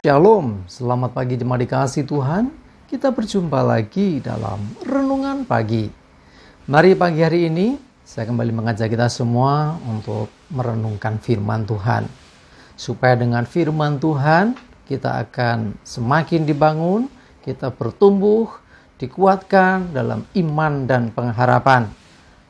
Shalom, selamat pagi jemaat dikasih Tuhan. Kita berjumpa lagi dalam Renungan Pagi. Mari pagi hari ini saya kembali mengajak kita semua untuk merenungkan firman Tuhan. Supaya dengan firman Tuhan kita akan semakin dibangun, kita bertumbuh, dikuatkan dalam iman dan pengharapan.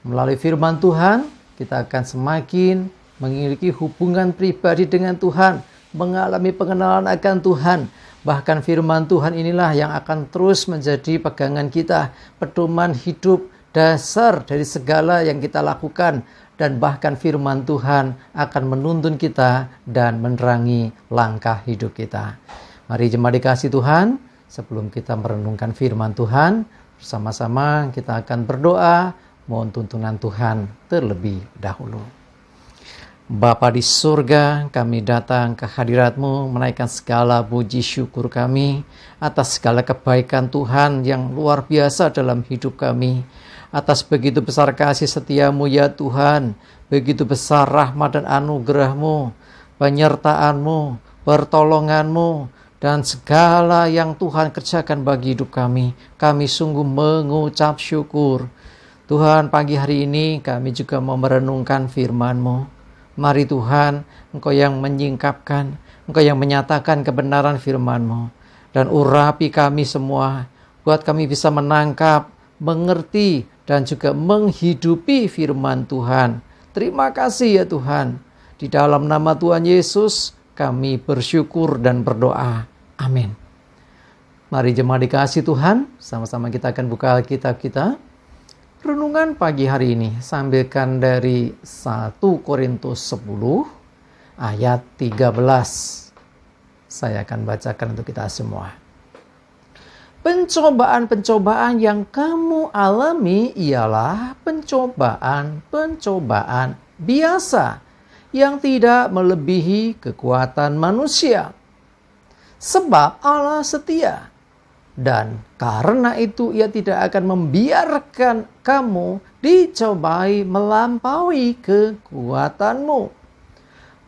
Melalui firman Tuhan kita akan semakin memiliki hubungan pribadi dengan Tuhan, mengalami pengenalan akan Tuhan. Bahkan firman Tuhan inilah yang akan terus menjadi pegangan kita, pedoman hidup, dasar dari segala yang kita lakukan. Dan bahkan firman Tuhan akan menuntun kita dan menerangi langkah hidup kita. Mari jemaat dikasih Tuhan, sebelum kita merenungkan firman Tuhan, bersama-sama kita akan berdoa, mohon tuntunan Tuhan terlebih dahulu. Bapa di surga, kami datang ke hadirat-Mu menaikkan segala puji syukur kami atas segala kebaikan Tuhan yang luar biasa dalam hidup kami. Atas begitu besar kasih setia-Mu ya Tuhan, begitu besar rahmat dan anugerah-Mu, penyertaan-Mu, pertolongan-Mu, dan segala yang Tuhan kerjakan bagi hidup kami. Kami sungguh mengucap syukur. Tuhan, pagi hari ini kami juga mau merenungkan firman-Mu. Mari Tuhan, Engkau yang menyingkapkan, Engkau yang menyatakan kebenaran firman-Mu. Dan urapi kami semua, buat kami bisa menangkap, mengerti, dan juga menghidupi firman Tuhan. Terima kasih ya Tuhan. Di dalam nama Tuhan Yesus, kami bersyukur dan berdoa. Amin. Mari jemaat dikasih Tuhan, sama-sama kita akan buka Alkitab kita. Renungan pagi hari ini sambilkan dari 1 Korintus 10 ayat 13. Saya akan bacakan untuk kita semua. Pencobaan-pencobaan yang kamu alami ialah pencobaan-pencobaan biasa yang tidak melebihi kekuatan manusia. Sebab Allah setia. Dan karena itu ia tidak akan membiarkan kamu dicobai melampaui kekuatanmu.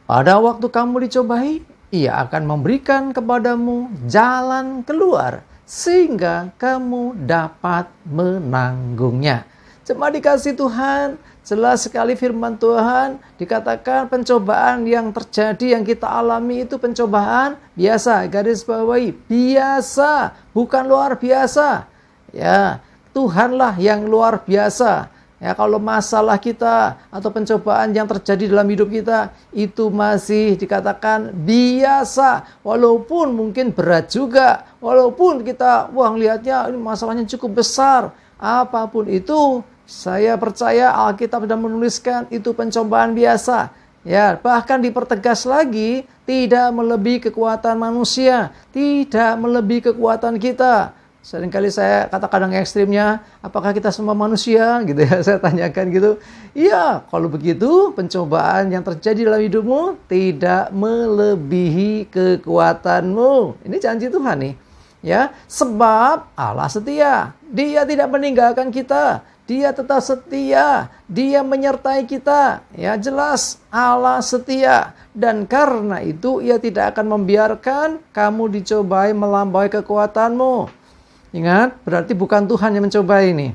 Pada waktu kamu dicobai, ia akan memberikan kepadamu jalan keluar sehingga kamu dapat menanggungnya. Jemaat dikasih Tuhan, jelas sekali firman Tuhan dikatakan pencobaan yang terjadi, yang kita alami itu pencobaan biasa, garis bawahi, biasa, bukan luar biasa. Ya, Tuhanlah yang luar biasa. Ya, kalau masalah kita atau pencobaan yang terjadi dalam hidup kita itu masih dikatakan biasa, walaupun mungkin berat juga, walaupun kita lihatnya ini masalahnya cukup besar, apapun itu, saya percaya Alkitab sudah menuliskan itu pencobaan biasa. Ya, bahkan dipertegas lagi, tidak melebihi kekuatan manusia, tidak melebihi kekuatan kita. Seringkali saya kata-kadang ekstrimnya, apakah kita semua manusia? Gitu ya, saya tanyakan gitu. Iya, kalau begitu pencobaan yang terjadi dalam hidupmu tidak melebihi kekuatanmu. Ini janji Tuhan nih. Ya, sebab Allah setia. Dia tidak meninggalkan kita. Dia tetap setia, Dia menyertai kita. Ya, jelas Allah setia. Dan karena itu Ia tidak akan membiarkan kamu dicobai melampaui kekuatanmu. Ingat, berarti bukan Tuhan yang mencobai ini.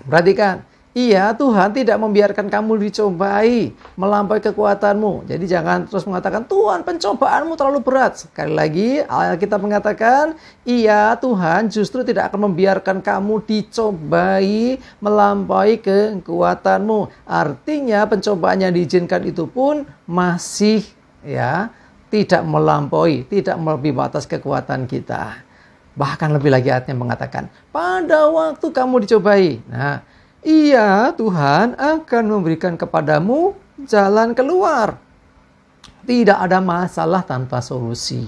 Perhatikan, iya, Tuhan tidak membiarkan kamu dicobai melampaui kekuatanmu. Jadi jangan terus mengatakan, Tuhan pencobaanmu terlalu berat. Sekali lagi, Alkitab mengatakan, iya, Tuhan justru tidak akan membiarkan kamu dicobai melampaui kekuatanmu. Artinya pencobaan yang diizinkan itu pun masih tidak melampaui, tidak melebihi batas kekuatan kita. Bahkan lebih lagi ayatnya mengatakan, pada waktu kamu dicobai. Nah, iya, Tuhan akan memberikan kepadamu jalan keluar. Tidak ada masalah tanpa solusi.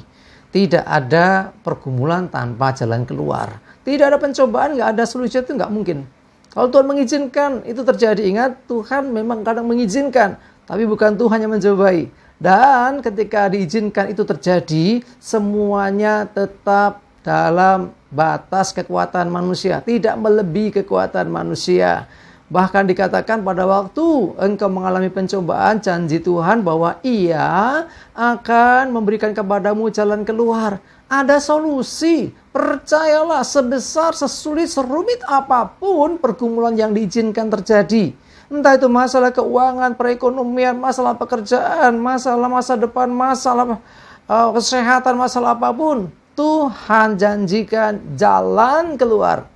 Tidak ada pergumulan tanpa jalan keluar. Tidak ada pencobaan, nggak ada solusi, itu nggak mungkin. Kalau Tuhan mengizinkan itu terjadi, ingat Tuhan memang kadang mengizinkan, tapi bukan Tuhan yang mencobai. Dan ketika diizinkan itu terjadi, semuanya tetap dalam batas kekuatan manusia, tidak melebihi kekuatan manusia. Bahkan dikatakan pada waktu engkau mengalami pencobaan, janji Tuhan bahwa Ia akan memberikan kepadamu jalan keluar. Ada solusi. Percayalah, sebesar, sesulit, serumit apapun pergumulan yang diizinkan terjadi. Entah itu masalah keuangan, perekonomian, masalah pekerjaan, masalah masa depan, masalah kesehatan, masalah apapun. Tuhan janjikan jalan keluar.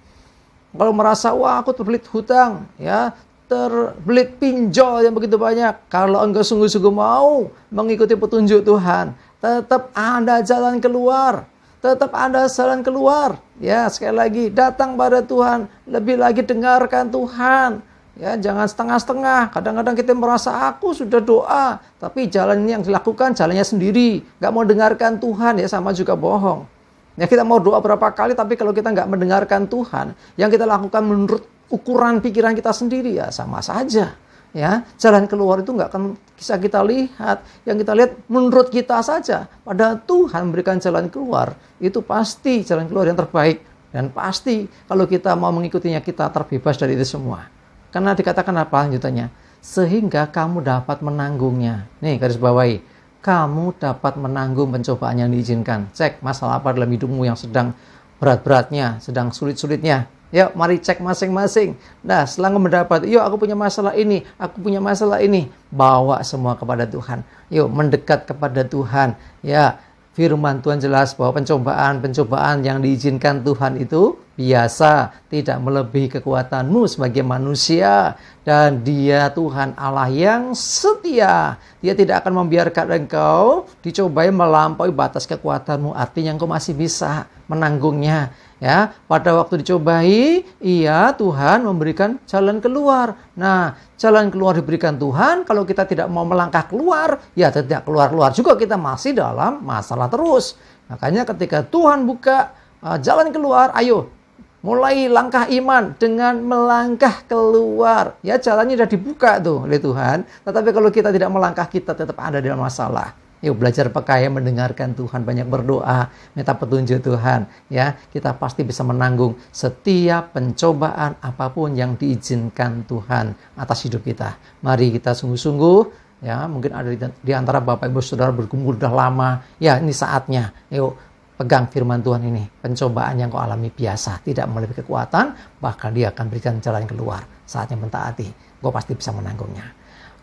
Kalau merasa, wah aku terbelit hutang, ya, terbelit pinjol yang begitu banyak. Kalau engkau sungguh-sungguh mau mengikuti petunjuk Tuhan, tetap ada jalan keluar. Tetap ada jalan keluar. Ya, sekali lagi, datang pada Tuhan. Lebih lagi dengarkan Tuhan. Ya, jangan setengah-setengah. Kadang-kadang kita merasa aku sudah doa, tapi jalan yang dilakukan jalannya sendiri. Gak mau dengarkan Tuhan, ya sama juga bohong. Ya, kita mau doa berapa kali, tapi kalau kita nggak mendengarkan Tuhan, yang kita lakukan menurut ukuran pikiran kita sendiri, ya sama saja. Ya, jalan keluar itu nggak akan bisa kita lihat. Yang kita lihat menurut kita saja. Padahal Tuhan memberikan jalan keluar, itu pasti jalan keluar yang terbaik. Dan pasti kalau kita mau mengikutinya, kita terbebas dari itu semua. Karena dikatakan apa lanjutannya? Sehingga kamu dapat menanggungnya. Nih, garis bawahi. Kamu dapat menanggung pencobaan yang diizinkan. Cek masalah apa dalam hidupmu yang sedang berat-beratnya, sedang sulit-sulitnya. Yuk, mari cek masing-masing. Nah, setelah mendapat, yuk aku punya masalah ini, aku punya masalah ini. Bawa semua kepada Tuhan. Yuk, mendekat kepada Tuhan. Ya, firman Tuhan jelas bahwa pencobaan yang diizinkan Tuhan itu biasa, tidak melebihi kekuatanmu sebagai manusia. Dan Dia Tuhan Allah yang setia. Dia tidak akan membiarkan engkau dicobai melampaui batas kekuatanmu. Artinya engkau masih bisa menanggungnya. Ya, pada waktu dicobai, Ia Tuhan memberikan jalan keluar. Nah, jalan keluar diberikan Tuhan. Kalau kita tidak mau melangkah keluar, ya tidak keluar-keluar juga, kita masih dalam masalah terus. Makanya ketika Tuhan buka jalan keluar, ayo mulai langkah iman dengan melangkah keluar. Ya, jalannya sudah dibuka tuh oleh Tuhan. Tetapi kalau kita tidak melangkah, kita tetap ada dalam masalah. Yuk belajar peka, mendengarkan Tuhan, banyak berdoa, minta petunjuk Tuhan. Ya, kita pasti bisa menanggung setiap pencobaan apapun yang diizinkan Tuhan atas hidup kita. Mari kita sungguh-sungguh, ya, mungkin ada di antara Bapak Ibu Saudara bergumul sudah lama. Ya, ini saatnya. Yuk pegang firman Tuhan ini. Pencobaan yang kau alami biasa, tidak melebihi kekuatan, bahkan Dia akan berikan jalan keluar. Saatnya mentaati, kau pasti bisa menanggungnya.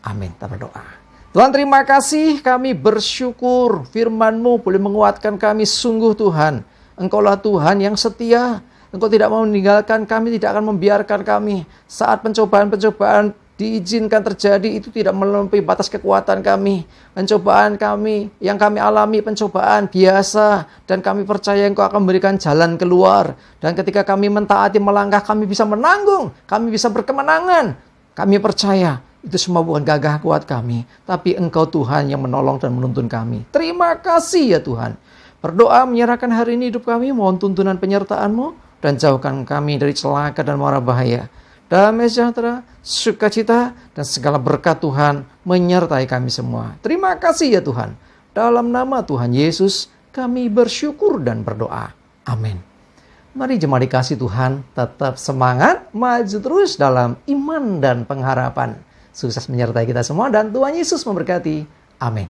Amin. Kita berdoa. Tuhan, terima kasih, kami bersyukur firman-Mu boleh menguatkan kami. Sungguh Tuhan, Engkaulah Tuhan yang setia. Engkau tidak mau meninggalkan kami, tidak akan membiarkan kami. Saat pencobaan-pencobaan diizinkan terjadi, itu tidak melampaui batas kekuatan kami. Pencobaan kami, yang kami alami pencobaan biasa. Dan kami percaya Engkau akan memberikan jalan keluar. Dan ketika kami mentaati melangkah, kami bisa menanggung. Kami bisa berkemenangan. Kami percaya itu semua bukan gagah kuat kami, tapi Engkau Tuhan yang menolong dan menuntun kami. Terima kasih ya Tuhan. Berdoa menyerahkan hari ini hidup kami, mohon tuntunan penyertaan-Mu, dan jauhkan kami dari celaka dan mara bahaya. Damai sejahtera, sukacita, dan segala berkat Tuhan menyertai kami semua. Terima kasih ya Tuhan. Dalam nama Tuhan Yesus, kami bersyukur dan berdoa. Amin. Mari jemaat dikasih Tuhan, tetap semangat, maju terus dalam iman dan pengharapan. Sukses menyertai kita semua dan Tuhan Yesus memberkati. Amin.